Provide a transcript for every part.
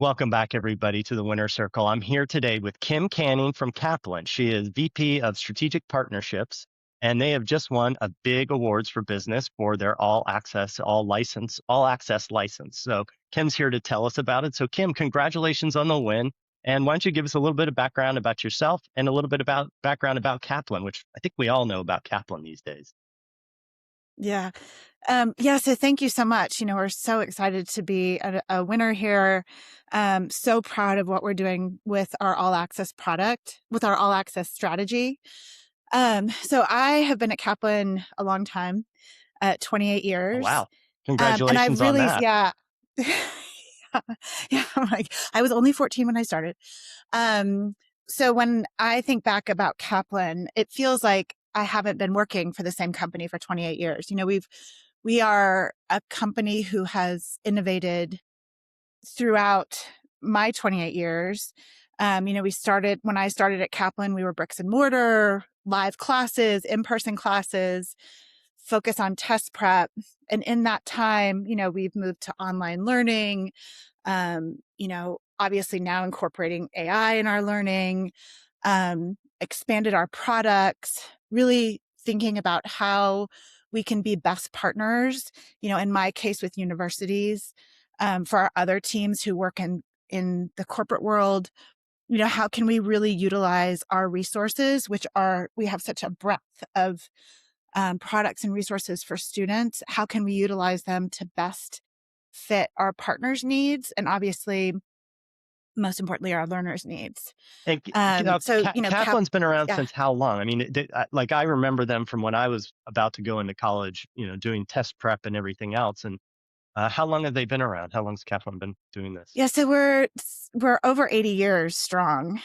Welcome back, everybody, to the Winner Circle. I'm here today with Kim Canning from Kaplan. She is VP of Strategic Partnerships, and they have just won a big awards for business for their all access, all access license. So Kim's here to tell us about it. So Kim, congratulations on the win. And why don't you give us a little bit of background about yourself and a little bit about background about Kaplan, which I think we all know about Kaplan these days. Yeah. So thank you so much. We're so excited to be a winner here. So proud of what we're doing with our all access product, with our all access strategy. So I have been at Kaplan a long time, 28 Oh, years. wow. And I've Congratulations on really, that. yeah. Yeah. I was only 14 when I started. Um, so when I think back about Kaplan, it feels like I haven't been working for the same company for 28 years. We are a company who has innovated throughout my 28 years. When I started at Kaplan, we were bricks and mortar, live classes, in-person classes, focus on test prep. And in that time, we've moved to online learning, obviously now incorporating AI in our learning, expanded our products, really thinking about how we can be best partners, in my case with universities, for our other teams who work in the corporate world. How can we really utilize our resources, we have such a breadth of products and resources for students. How can we utilize them to best fit our partners' needs and obviously, most importantly, our learners' needs? And Kaplan's been around Yeah. since how long? I mean, like I remember them from when I was about to go into college, doing test prep and everything else. And how long have they been around? How long's Kaplan been doing this? Yeah, so we're over 80 years strong.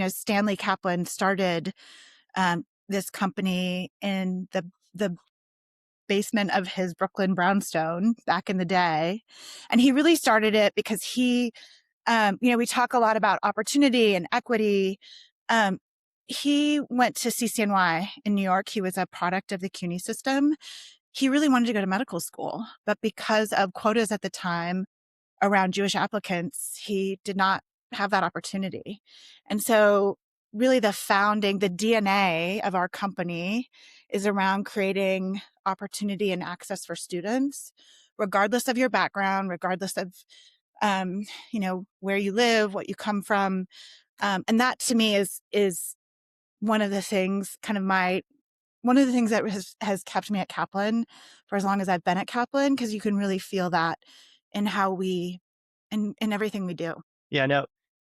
Stanley Kaplan started this company in the basement of his Brooklyn brownstone back in the day. And he really started it because we talk a lot about opportunity and equity. Um, he went to CCNY in New York. He was a product of the CUNY system. He really wanted to go to medical school, but because of quotas at the time around Jewish applicants, he did not have that opportunity. And so really the DNA of our company is around creating opportunity and access for students, regardless of your background, regardless of, where you live, what you come from. And that to me is one of the things, one of the things that has kept me at Kaplan for as long as I've been at Kaplan, because you can really feel that in in everything we do. Yeah, no,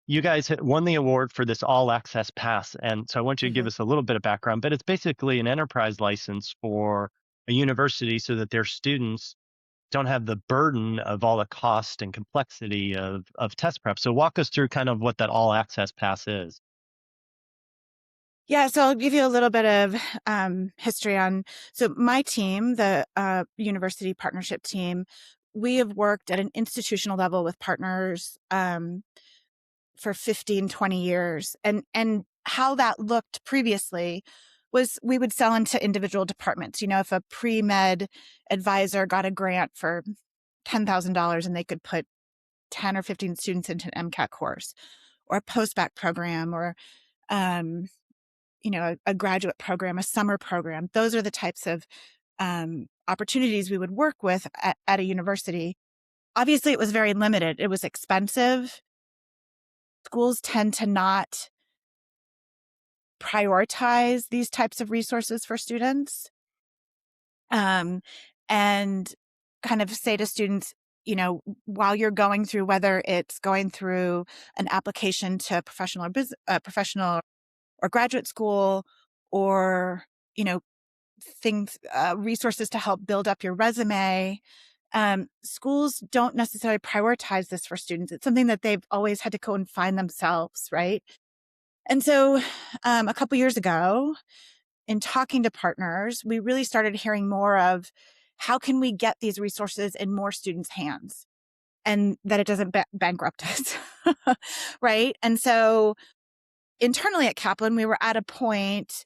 you guys won the award for this all access pass. And so I want you to give Mhm. us a little bit of background, but it's basically an enterprise license for a university so that their students don't have the burden of all the cost and complexity of test prep. So walk us through kind of what that all access pass is. Yeah, so I'll give you a little bit of history on. So my team, the university partnership team, we have worked at an institutional level with partners for 15, 20 years. And how that looked previously was we would sell into individual departments. If a pre-med advisor got a grant for $10,000 and they could put 10 or 15 students into an MCAT course or a post-bac program or um, a graduate program, a summer program. Those are the types of opportunities we would work with at a university. Obviously, it was very limited. It was expensive. Schools tend to not prioritize these types of resources for students, and kind of say to students, while you're going through, whether it's going through an application to professional or graduate school, or resources to help build up your resume. Schools don't necessarily prioritize this for students. It's something that they've always had to go and find themselves, right? And so a couple years ago, in talking to partners, we really started hearing more of how can we get these resources in more students' hands and that it doesn't bankrupt us, right? And so internally at Kaplan, we were at a point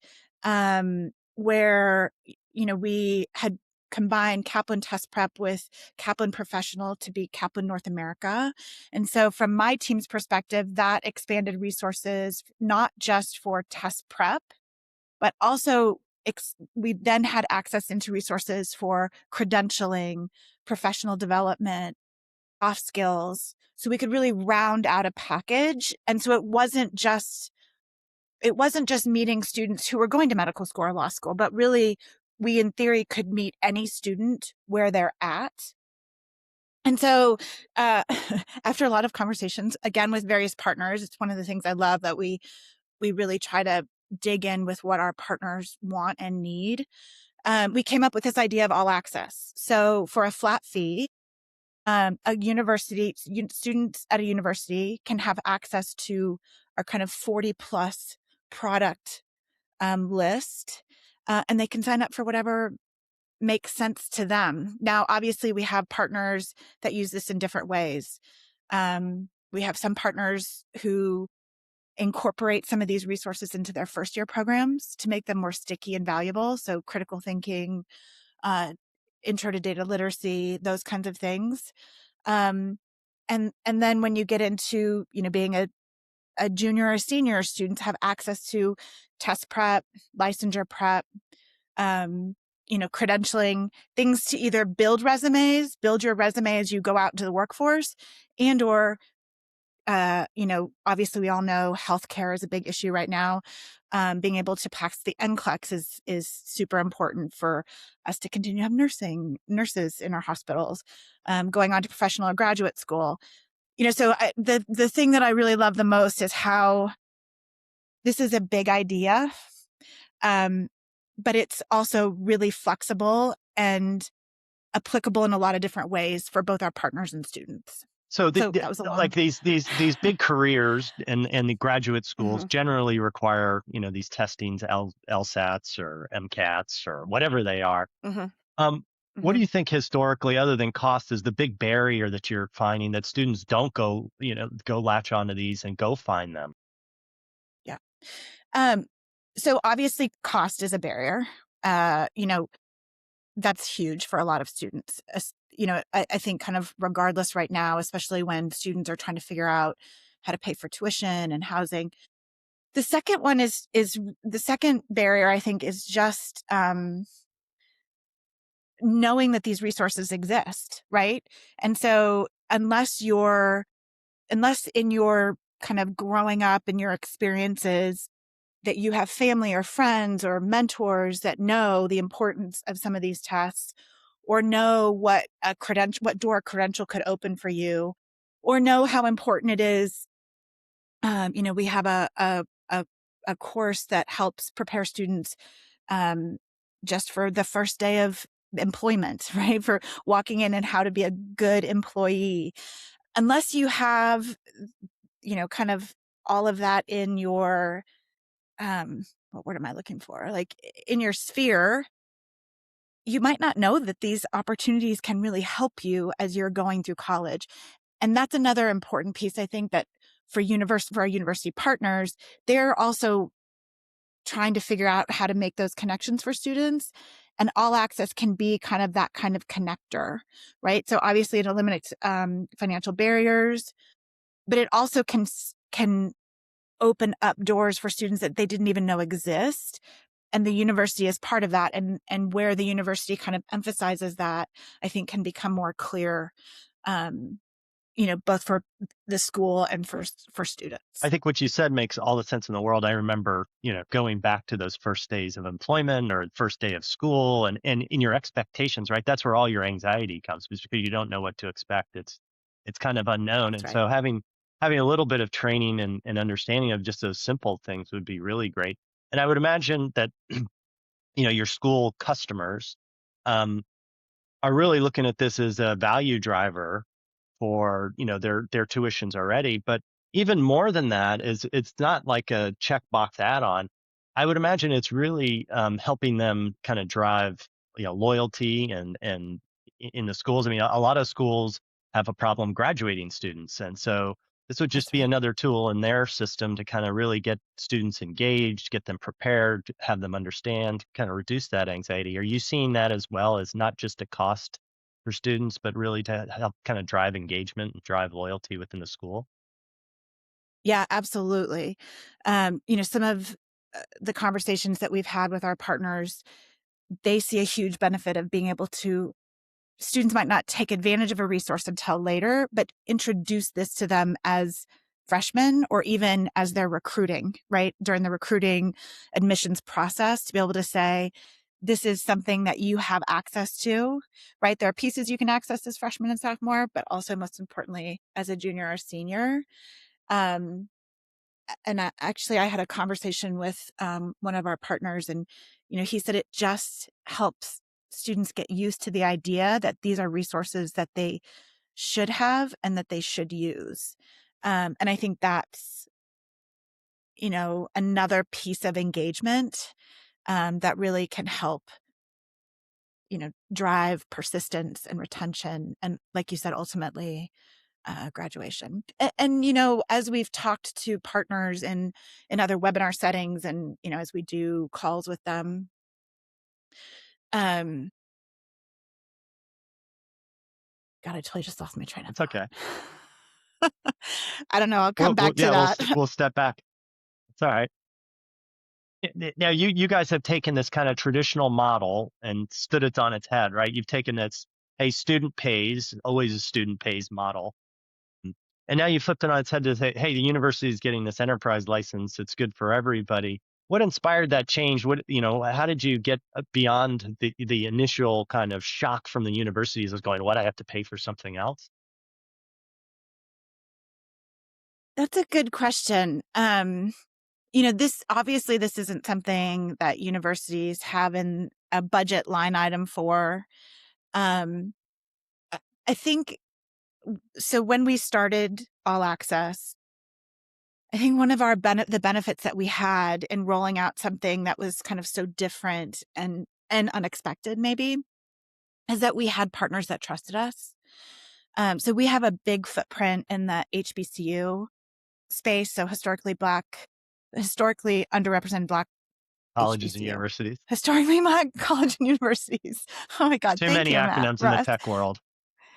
where, we had combine Kaplan Test Prep with Kaplan Professional to be Kaplan North America. And so from my team's perspective, that expanded resources, not just for test prep, but also we then had access into resources for credentialing, professional development, soft skills. So we could really round out a package. And so it wasn't just meeting students who were going to medical school or law school, but really we in theory could meet any student where they're at. And so after a lot of conversations, again, with various partners, it's one of the things I love that we really try to dig in with what our partners want and need. We came up with this idea of all access. So for a flat fee, students at a university can have access to our kind of 40 plus product list, and they can sign up for whatever makes sense to them. Now, obviously, we have partners that use this in different ways. We have some partners who incorporate some of these resources into their first year programs to make them more sticky and valuable. So critical thinking, intro to data literacy, those kinds of things. And then when you get into, being a junior or senior, students have access to test prep, licensure prep, credentialing, things to either build your resume as you go out into the workforce, and or obviously we all know healthcare is a big issue right now. Being able to pass the NCLEX is super important for us to continue to have nurses in our hospitals, going on to professional or graduate school. So the thing that I really love the most is how this is a big idea, but it's also really flexible and applicable in a lot of different ways for both our partners and students. So, That was a long... like these big careers and the graduate schools Mhm. generally require these testings, LSATs or MCATs or whatever they are. Mhm. What do Mhm. you think historically, other than cost, is the big barrier that you're finding that students don't go latch onto these and go find them? Yeah. So obviously cost is a barrier. That's huge for a lot of students. I think kind of regardless right now, especially when students are trying to figure out how to pay for tuition and housing. The second one is the second barrier, I think, is just knowing that these resources exist, right? And so unless in your kind of growing up and your experiences that you have family or friends or mentors that know the importance of some of these tests, or know what door a credential could open for you, or know how important it is. We have a course that helps prepare students just for the first day of employment, right? For walking in and how to be a good employee. Unless you have, kind of all of that in your, what word am I looking for? Like in your sphere, you might not know that these opportunities can really help you as you're going through college. And that's another important piece, I think, that for our university partners, they're also trying to figure out how to make those connections for students. And all access can be kind of that kind of connector, right? So obviously it eliminates financial barriers, but it also can open up doors for students that they didn't even know exist. And the university is part of that. And where the university kind of emphasizes that, I think can become more clear, both for the school and for students. I think what you said makes all the sense in the world. I remember, going back to those first days of employment or first day of school and in your expectations, right? That's where all your anxiety comes, because you don't know what to expect. It's kind of unknown. That's And right. so having a little bit of training and understanding of just those simple things would be really great. And I would imagine that, your school customers um, are really looking at this as a value driver for their tuitions already. But even more than that is it's not like a checkbox add-on. I would imagine it's really helping them kind of drive loyalty in the schools. I mean, a lot of schools have a problem graduating students, and so This would just That's be right. another tool in their system to kind of really get students engaged, get them prepared, have them understand, kind of reduce that anxiety. Are you seeing that as well as not just a cost for students, but really to help kind of drive engagement and drive loyalty within the school? Yeah, absolutely. Some of the conversations that we've had with our partners, they see a huge benefit of being able to students might not take advantage of a resource until later, but introduce this to them as freshmen or even as they're recruiting, right? During the recruiting admissions process, to be able to say, this is something that you have access to, right? There are pieces you can access as freshman and sophomore, but also most importantly, as a junior or senior. Um, actually, I had a conversation with one of our partners, and he said it just helps students get used to the idea that these are resources that they should have and that they should use. And I think that's another piece of engagement that really can help drive persistence and retention, and like you said, ultimately graduation. And as we've talked to partners in other webinar settings, and as we do calls with them, um, God, I totally just lost my train of It's okay. thought. I don't know. I'll come back to Yeah, that. we'll step back. It's all right. Now, you guys have taken this kind of traditional model and stood it on its head, right? You've taken this, hey, student pays, always a student pays model. Mm. And now you flipped it on its head to say, hey, the university is getting this enterprise license. It's good for everybody. What inspired that change? How did you get beyond the initial kind of shock from the universities of going, what, I have to pay for something else? That's a good question. This isn't something that universities have in a budget line item for. Um, I I think so. When we started All Access, I think one of the benefits that we had in rolling out something that was kind of so different and unexpected, maybe, is that we had partners that trusted us. So we have a big footprint in the HBCU space. So historically underrepresented Black Colleges and HBCU, universities. historically Black college and universities. Oh my God, Too thank many you, Matt, acronyms in the Russ. tech world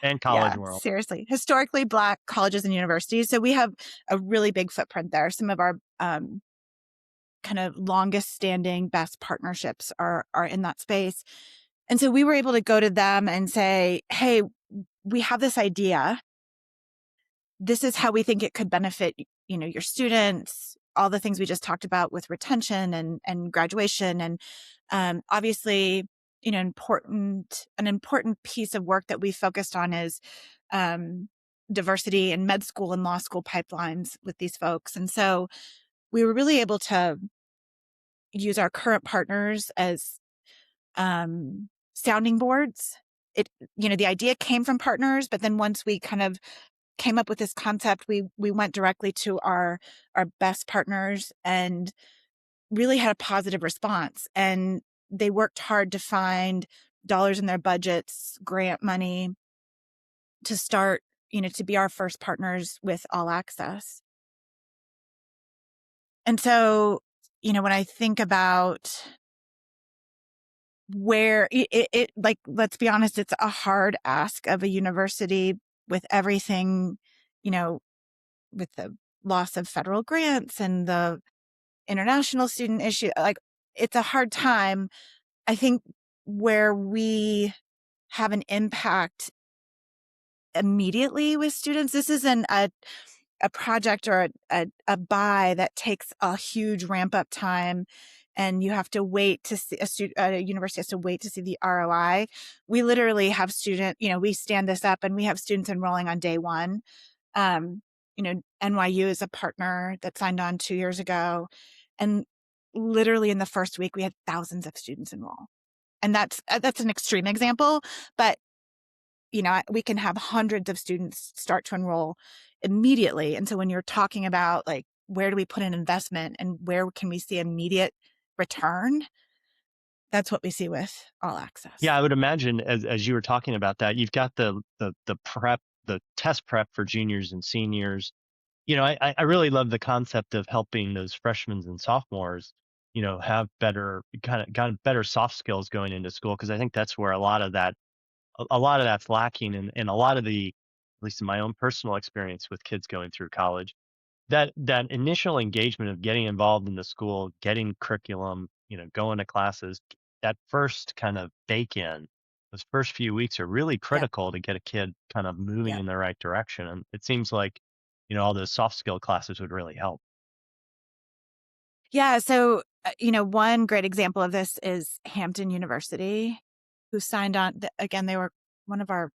and college Yeah, world. seriously. Historically Black colleges and universities. So we have a really big footprint there. Some of our kind of longest standing best partnerships are in that space. And so we were able to go to them and say, hey, we have this idea. This is how we think it could benefit, your students, all the things we just talked about with retention and graduation. And obviously, an important piece of work that we focused on is diversity in med school and law school pipelines with these folks. And so we were really able to use our current partners as sounding boards. The idea came from partners, but then once we kind of came up with this concept, we went directly to our best partners and really had a positive response. And they worked hard to find dollars in their budgets, grant money to start, to be our first partners with All Access. And so, when I think about where like, let's be honest, it's a hard ask of a university with everything, you know, with the loss of federal grants and the international student issue. Like, it's a hard time. I think where we have an impact immediately with students, this isn't a project or a buy that takes a huge ramp up time, and you have to wait to see a university has to wait to see the ROI. We literally have we stand this up and we have students enrolling on day one. NYU is a partner that signed on 2 years ago, and literally in the first week we had thousands of students enroll. And that's an extreme example, but we can have hundreds of students start to enroll immediately. And so when you're talking about, like, where do we put an investment and where can we see immediate return, that's what we see with All Yeah, Access. I would imagine as you were talking about that, you've got the test prep for juniors and seniors. I really love the concept of helping those freshmen and sophomores, have better kind of better soft skills going into school because I think that's where a lot of that's lacking and a lot of at least in my own personal experience with kids going through college, that initial engagement of getting involved in the school, getting curriculum, going to classes, that first kind of bake in, those first few weeks are really Yep. critical to get a kid kind of moving Yep. in the right direction. And it seems like, all those soft skill classes would really help. Yeah. So, one great example of this is Hampton University, who signed on. Again, they were one of our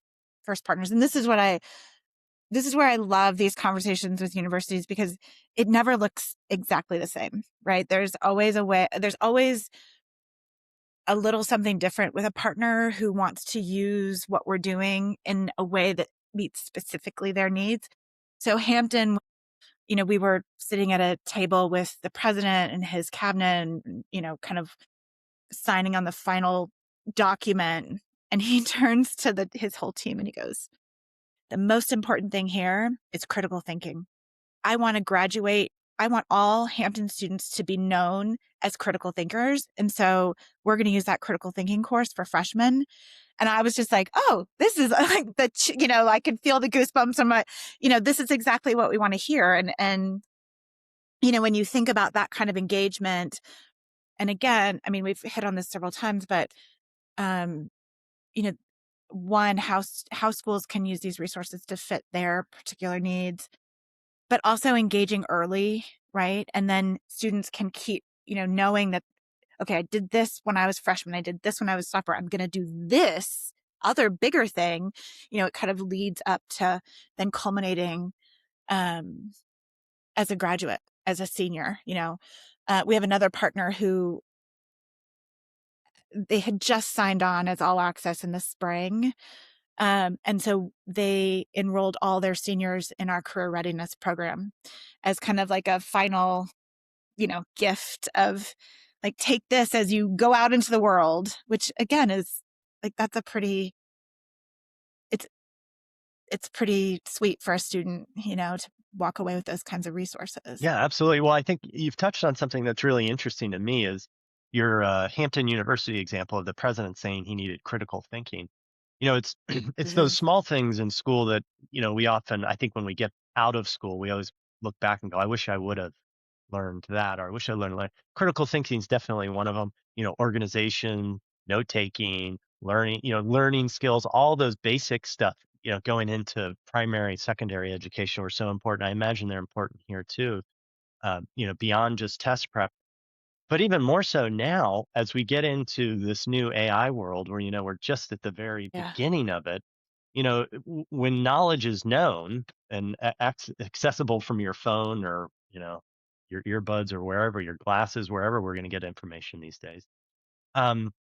first partners. And this is where I love these conversations with universities because it never looks exactly the same, right? There's always there's always a little something different with a partner who wants to use what we're doing in a way that meets specifically their needs. So Hampton, we were sitting at a table with the president and his cabinet and, kind of signing on the final document. And he turns to his whole team and he goes, the most important thing here is critical thinking. I want to graduate. I want all Hampton students to be known as critical thinkers. And so we're going to use that critical thinking course for freshmen. And I was just like, oh, this is like I can feel the goosebumps on my, this is exactly what we want to hear. And, when you think about that kind of engagement, and again, I mean, we've hit on this several times, but, um, you know, one, how schools can use these resources to fit their particular needs, but also engaging early, right? And then students can keep, knowing that, okay, I did this when I was freshman. I did this when I was sophomore. I'm going to do this other bigger thing. It kind of leads up to then culminating um, as a graduate, as a senior. We have another partner who they had just signed on as all access in the spring. And so they enrolled all their seniors in our career readiness program as kind of like a final, gift of like, take this as you go out into the world, which again is like, it's, it's pretty sweet for a student, to walk away with those kinds of resources. Yeah, absolutely. Well, I think you've touched on something that's really interesting to me is your Hampton University example of the president saying he needed critical thinking. It's it's those Mhm. small things in school that we often, I think, when we get out of school, we always look back and go, "I wish I would have learned that," or "I wish I learned." Critical thinking is definitely one of them. Organization, note taking, learning skills, all those basic stuff. Going into primary, secondary education were so important. I imagine they're important here too. Beyond just test prep, but even more so now as we get into this new AI world where, we're just at the very Yeah. beginning of it, when knowledge is known and accessible from your phone or, your earbuds or wherever, your glasses, wherever we're going to get information these days. Um,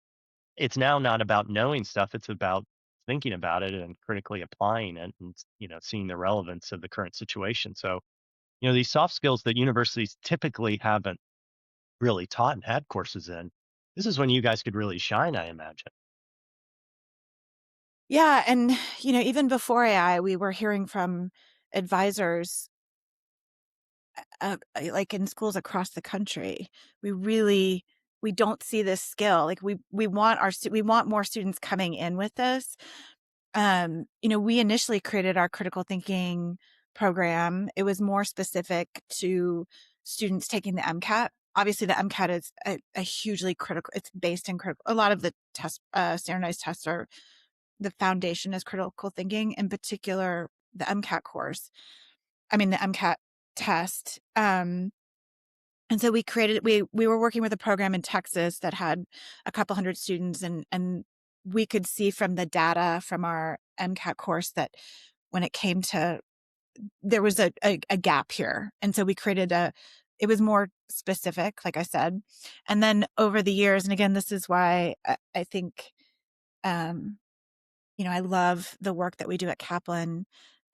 it's now not about knowing stuff. It's about thinking about it and critically applying it and, seeing the relevance of the current situation. So, these soft skills that universities typically haven't really taught and had courses in, this is when you guys could really shine, I imagine. Yeah. And, even before AI, we were hearing from advisors like in schools across the country. We don't see this skill. Like we want we want more students coming in with this. We initially created our critical thinking program. It was more specific to students taking the MCAT. Obviously, the MCAT is a hugely critical. It's based in critical. A lot of the standardized tests are the foundation is critical thinking. In particular, the MCAT course. I mean, the MCAT test. And so we were working with a program in Texas that had a couple hundred students and we could see from the data from our MCAT course that when it came to, there was a gap here. And so we created it was more specific, like I said. And then over the years, and again, this is why I think, um, I love the work that we do at Kaplan,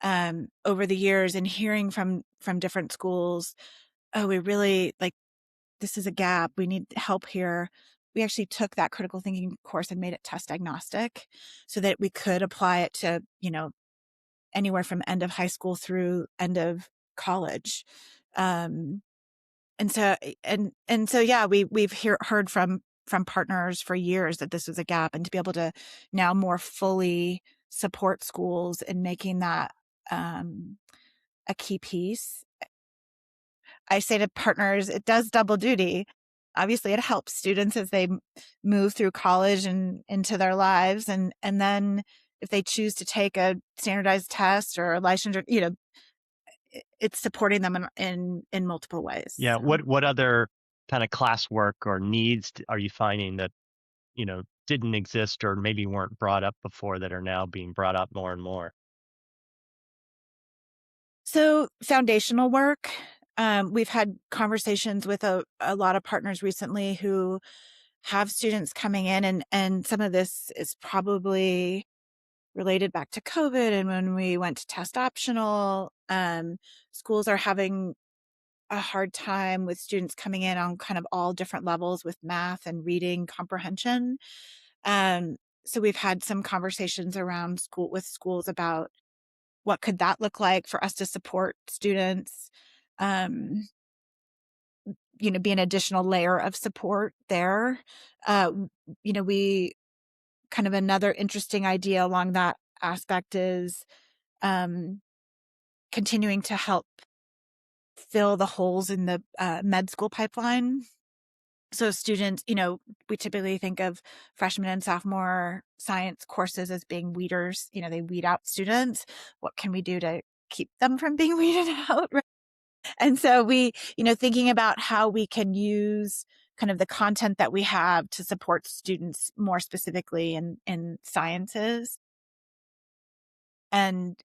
over the years and hearing from different schools, oh, we really like, this is a gap. We need help here. We actually took that critical thinking course and made it test agnostic so that we could apply it to, anywhere from end of high school through end of college. Um, and so yeah, we've heard from partners for years that this was a gap, and to be able to now more fully support schools in making that a key piece. I say to partners, it does double duty. Obviously, it helps students as they move through college and into their lives, and then if they choose to take a standardized test or a licensure, it's supporting them in multiple ways. Yeah. So. What other kind of classwork or needs are you finding that, didn't exist or maybe weren't brought up before that are now being brought up more and more? So foundational work. We've had conversations with a lot of partners recently who have students coming in, and some of this is probably related back to COVID and when we went to test optional. Schools are having a hard time with students coming in on kind of all different levels with math and reading comprehension. Um, so we've had some conversations around schools about what could that look like for us to support students, um, be an additional layer of support there. uh, we kind of another interesting idea along that aspect is um, continuing to help fill the holes in the med school pipeline. So students, we typically think of freshman and sophomore science courses as being weeders. They weed out students. What can we do to keep them from being weeded out? And so thinking about how we can use kind of the content that we have to support students more specifically in sciences. And,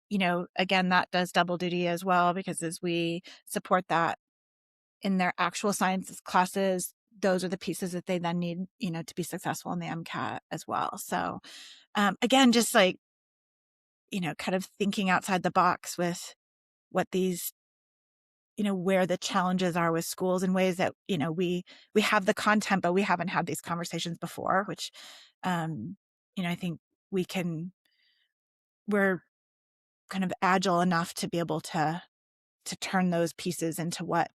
again, that does double duty as well, because as we support that in their actual sciences classes, those are the pieces that they then need, to be successful in the MCAT as well. So, again, just like, kind of thinking outside the box with what these, where the challenges are with schools in ways that, we have the content, but we haven't had these conversations before, which, I think we're kind of agile enough to be able to turn those pieces into what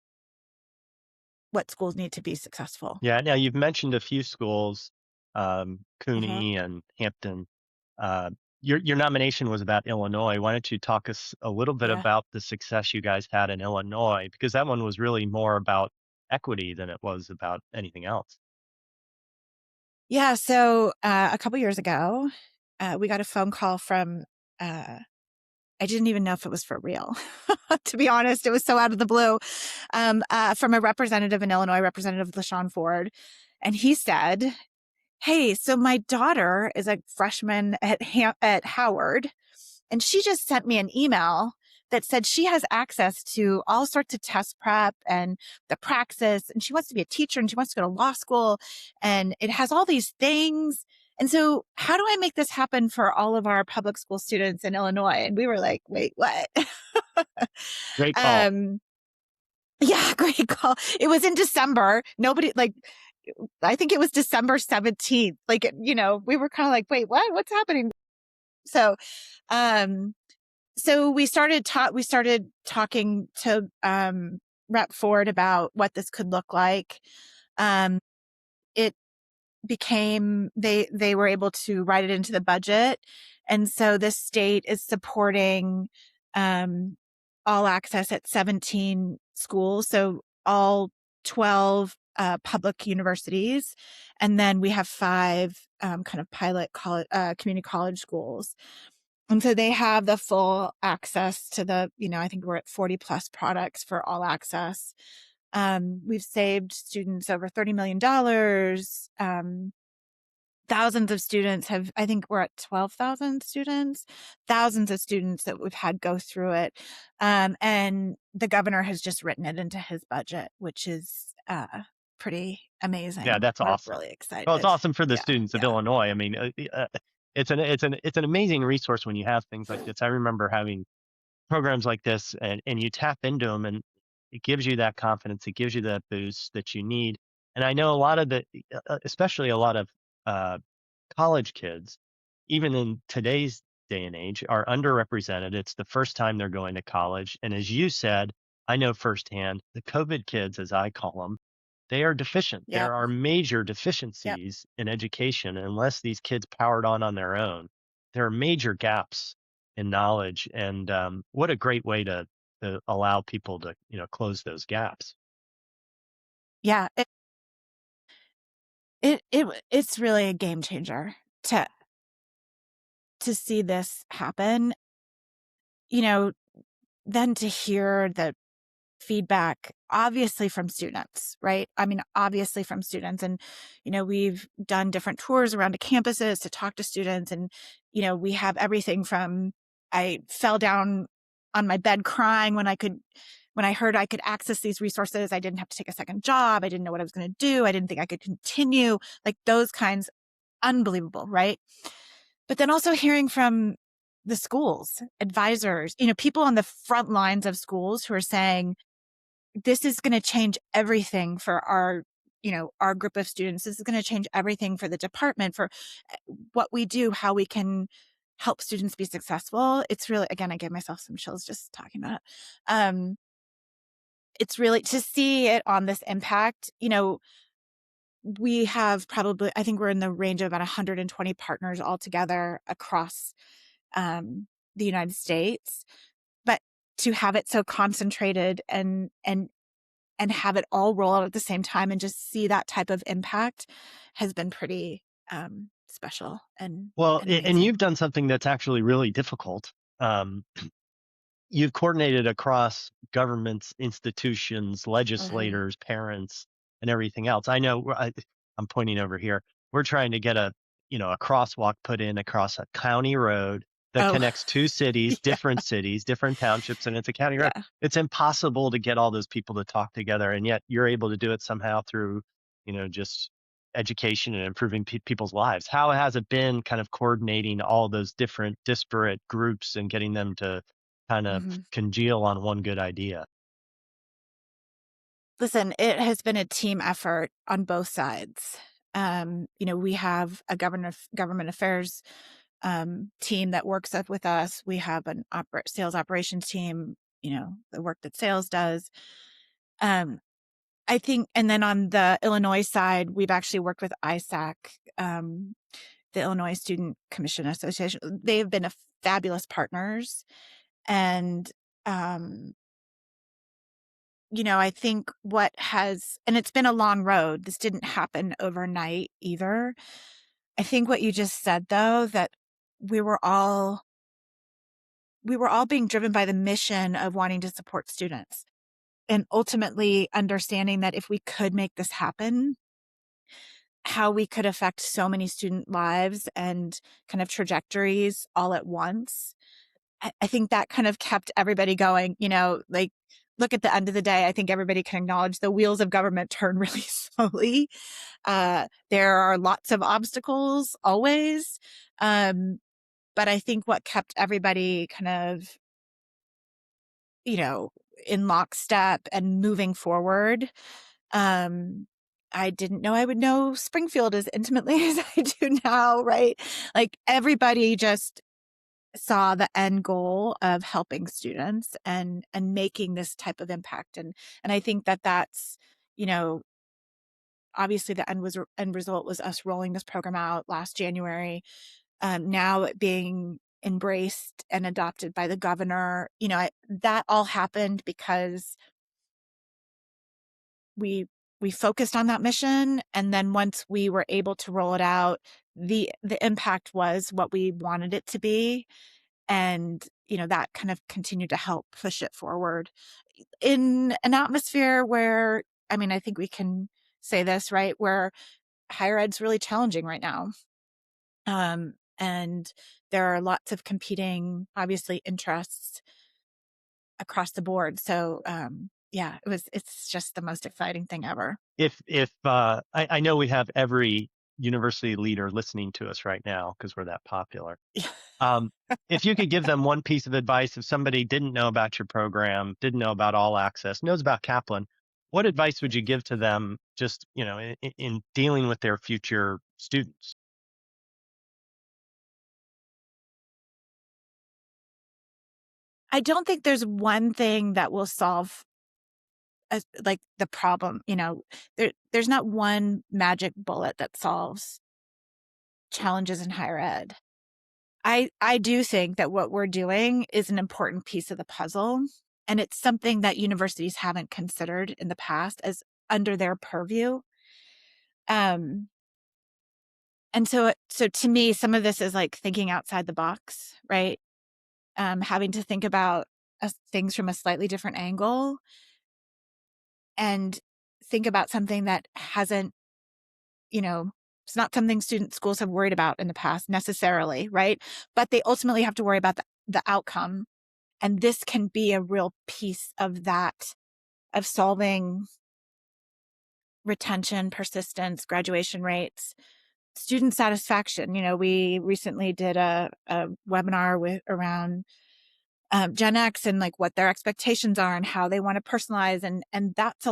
schools need to be successful. Yeah. Now you've mentioned a few schools, Uh-huh. CUNY and Hampton. Uh, your nomination was about Illinois. Why don't you talk us a little bit Yeah. about the success you guys had in Illinois? Because that one was really more about equity than it was about anything else. Yeah. So a couple years ago, we got a phone call from, I didn't even know if it was for real. To be honest, it was so out of the blue, from a representative in Illinois, Representative LaShawn Ford. And he said, "Hey, so my daughter is a freshman at Howard, and she just sent me an email that said she has access to all sorts of test prep and the praxis, and she wants to be a teacher and she wants to go to law school, and it has all these things. And so how do I make this happen for all of our public school students in Illinois?" And we were like, "Wait, what?" Great call. um, yeah, great call. It was in December. Nobody, like, I think it was December 17th. Like, we were kind of like, "Wait, what? What's happening?" So, um, so we started talking to Rep Ford about what this could look like. It became they were able to write it into the budget, and so the state is supporting um, all access at 17 schools, so all 12 public universities, and then we have 5 kind of pilot college, community college schools. And so they have the full access to I think we're at 40 plus products for all access. We've saved students over $30 million. Thousands of students I think we're at 12,000 students, thousands of students that we've had go through it. And the governor has just written it into his budget, which is pretty Yeah, amazing. that's We're awesome. really Well, it's excited. awesome for the Yeah. students of Yeah. Illinois. I mean, it's an amazing resource when you have things like this. I remember having programs like this, and you tap into them, and it gives you that confidence. It gives you that boost that you need. And I know a lot of especially a lot of uh, college kids, even in today's day and age, are underrepresented. It's the first time they're going to college, and as you said, I know firsthand the COVID kids, as I call them, they are deficient. Yep. There are major Yep. deficiencies in education unless these kids powered on their own. There are major gaps in knowledge, and what a great way to allow people to close those gaps. Yeah. It's really a game changer to see this happen. You know, then to hear the feedback, obviously from students, right? I mean, obviously from students. And, we've done different tours around to campuses to talk to students. And, we have everything from I fell down on my bed crying when I heard I could access these resources. I didn't have to take a second job. I didn't know what I was going to do. I didn't think I could continue, like those kinds. Unbelievable, right? But then also hearing from the schools, advisors, people on the front lines of schools who are saying, this is going to change everything for our group of students. This is going to change everything for the department, for what we do, how we can help students be successful. It's really, again, I gave myself some chills just talking about it. It's really to see it on this impact. We have probably, I think we're in the range of about 120 partners altogether across the United States. But to have it so concentrated and have it all roll out at the same time and just see that type of impact has been pretty special and Well, and amazing. you've done something that's actually really difficult. Um, you've coordinated across governments, institutions, Mhm. legislators, parents, and everything else. I know I'm pointing over here. We're trying to get a crosswalk put in across a county road that Oh, connects two yeah, cities, different townships, and it's a county road. yeah. It's impossible to get all those people to talk together, and yet you're able to do it somehow through, just education and improving people's lives. How has it been kind of coordinating all those different disparate groups and getting them to kind of Mhm. congeal on one good idea? Listen, it has been a team effort on both sides. We have a government affairs team that works up with us. We have an sales operations team, the work that sales does. Um, I think, and then on the Illinois side, we've actually worked with ISAC, the Illinois Student Commission Association. They have been a fabulous partners. And, I think and it's been a long road. This didn't happen overnight either. I think what you just said, though, that we were all being driven by the mission of wanting to support students and ultimately understanding that if we could make this happen, how we could affect so many student lives and kind of trajectories all at once. I think that kind of kept everybody going, like, look, at the end of the day, I think everybody can acknowledge the wheels of government turn really slowly. There are lots of obstacles always. But I think what kept everybody kind of, you know, in lockstep and moving forward. I didn't know I would know Springfield as intimately as I do now, right? Like everybody just saw the end goal of helping students and making this type of impact. And I think that's, you know, obviously the end result was us rolling this program out last January. Now it being embraced and adopted by the governor, that all happened because we focused on that mission, and then once we were able to roll it out, the impact was what we wanted it to be, and that kind of continued to help push it forward in an atmosphere where, I mean, I think we can say this, right, where higher ed's really challenging right now. And there are lots of competing, obviously, interests across the board. So, yeah, it's just the most exciting thing ever. If I know we have every university leader listening to us right now because we're that popular. Um, if you could give them one piece of advice, if somebody didn't know about your program, didn't know about All Access, knows about Kaplan, what advice would you give to them just, in dealing with their future students? I don't think there's one thing that will solve like the problem, there's not one magic bullet that solves challenges in higher ed. I do think that what we're doing is an important piece of the puzzle, and it's something that universities haven't considered in the past as under their purview. Um, and so to me, some of this is like thinking outside the box, right? Having to think about things from a slightly different angle and think about something that hasn't, it's not something schools have worried about in the past necessarily, right? But they ultimately have to worry about the outcome. And this can be a real piece of that, of solving retention, persistence, graduation rates, student satisfaction. We recently did a webinar around Gen X and like what their expectations are and how they want to personalize. And there's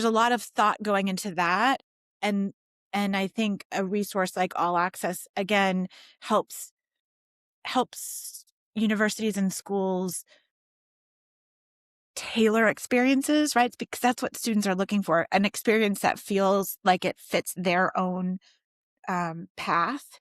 a lot of thought going into that. And I think a resource like All Access, again, helps universities and schools tailor experiences, right? Because that's what students are looking for, an experience that feels like it fits their own path.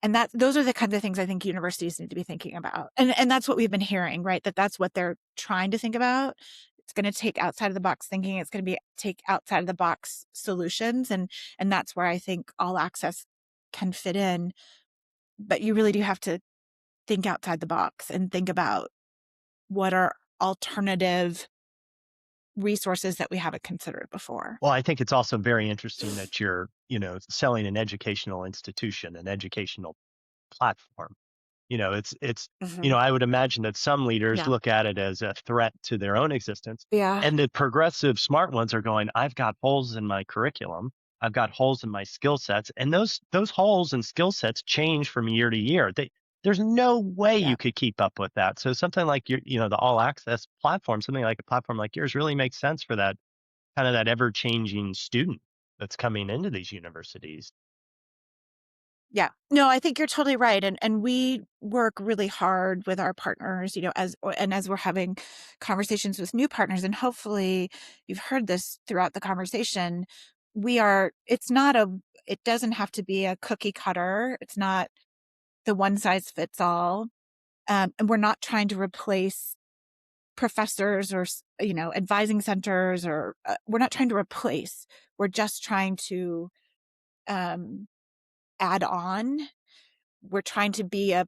And those are the kinds of things I think universities need to be thinking about. And that's what we've been hearing, right? That's what they're trying to think about. It's going to take outside of the box thinking. It's going to take outside of the box solutions. And that's where I think All Access can fit in. But you really do have to think outside the box and think about what are alternative resources that we haven't considered before. Well, I think it's also very interesting that you're, selling an educational institution, an educational platform. Mhm. I would imagine that some leaders Yeah. look at it as a threat to their own existence. Yeah. And the progressive smart ones are going, I've got holes in my curriculum. I've got holes in my skill sets. And those holes and skill sets change from year to year. There's no way Yeah. you could keep up with that. So something like the all access platform, something like a platform like yours really makes sense for that kind of that ever changing student that's coming into these universities. Yeah. No, I think you're totally right. And we work really hard with our partners, as we're having conversations with new partners, and hopefully you've heard this throughout the conversation, it doesn't have to be a cookie cutter. It's not the one size fits all. And we're not trying to replace professors or, advising centers, or we're not trying to replace. We're just trying to add on. We're trying to be a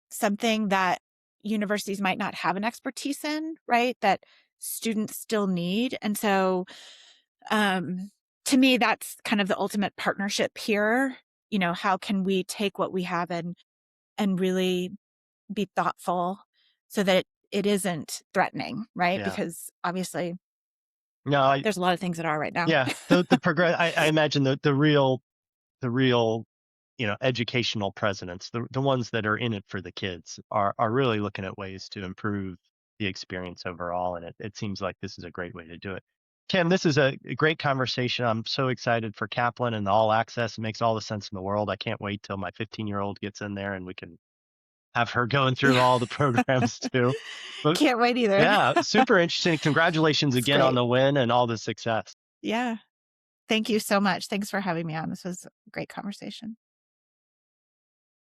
something that universities might not have an expertise in, right? That students still need. And so, to me, that's kind of the ultimate partnership here. How can we take what we have and really be thoughtful so that it isn't threatening, right? Yeah. Because obviously No, there's a lot of things that are right now. yeah. The progress, I imagine the real educational presidents, the ones that are in it for the kids are really looking at ways to improve the experience overall. And it seems like this is a great way to do it. Kim, this is a great conversation. I'm so excited for Kaplan and the all access. It makes all the sense in the world. I can't wait till my 15-year-old gets in there and we can have her going through Yeah. all the programs too. But Can't wait either. yeah, super interesting. Congratulations It's again on great. the win and all the success. Yeah. Thank you so much. Thanks for having me on. This was a great conversation.